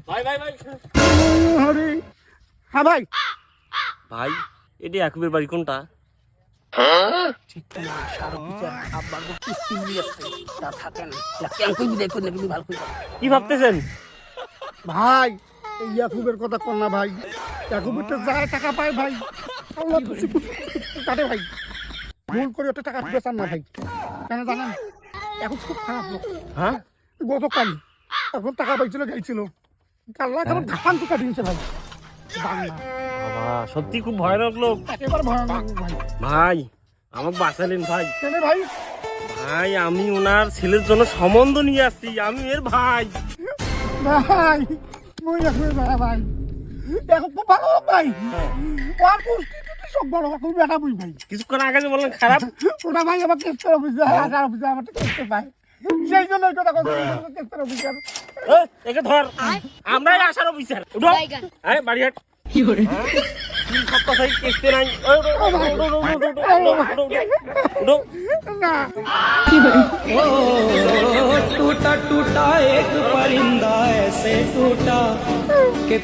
ভাই ভাই ভাই আরে হ্যাঁ ভাই ভাই এটি একুবের বাড়ি কোনটা? ঠিক না সারা বিচার আব্বার কিস্তি নিয়ে তা থাকেন কেন বিদায় করে নেবেন ভালো করে কি ভাবতেছেন ভাই এই ইয়াকুবের কথা কর না ভাই ইয়াকুবের তো যায় টাকা পায় ভাই আল্লাহ খুশি কাটে ভাই ভুল করে ওটা টাকা বেচান না ভাই কেন জানেন এখন খুব খারাপ লোক হ্যাঁ গতকাল এখন টাকা পাইছিল গাইছিল কাল্লা কেমন ঘাম টুকা দিয়েছে ভাই জান না বাবা সত্যি খুব ভয়ানক লোক একেবারে ভয়ানক ভাই ভাই আমাকে বাঁচালেন ভাই। কেন ভাই ভাই আমি ওনার ছেলের জন্য সম্বন্ধ নিয়ে আসছি, আমি এর ভাই। ভাই মই রাখবে ভাই এখন খুব ভালো ভাই আর পুষ্টি সব বড় কথা তুমি বেটা বুঝ ভাই কিছুক্ষণ আগে যে বললেন খারাপ, ওটা ভাই আমার কেস্টের অফিসে আসার অফিসে আমার কেস্টে পাই সেই জন্য এই কথা কথা কেস্টের অফিসার একে ধর আমরাই আসার অফিসার। উঠো আরে বাড়ি হাট কি করে তিন সপ্তাহ থেকে কেসতে নাই। না टूटा टूटा एक परिंदा ऐसे टूटा कि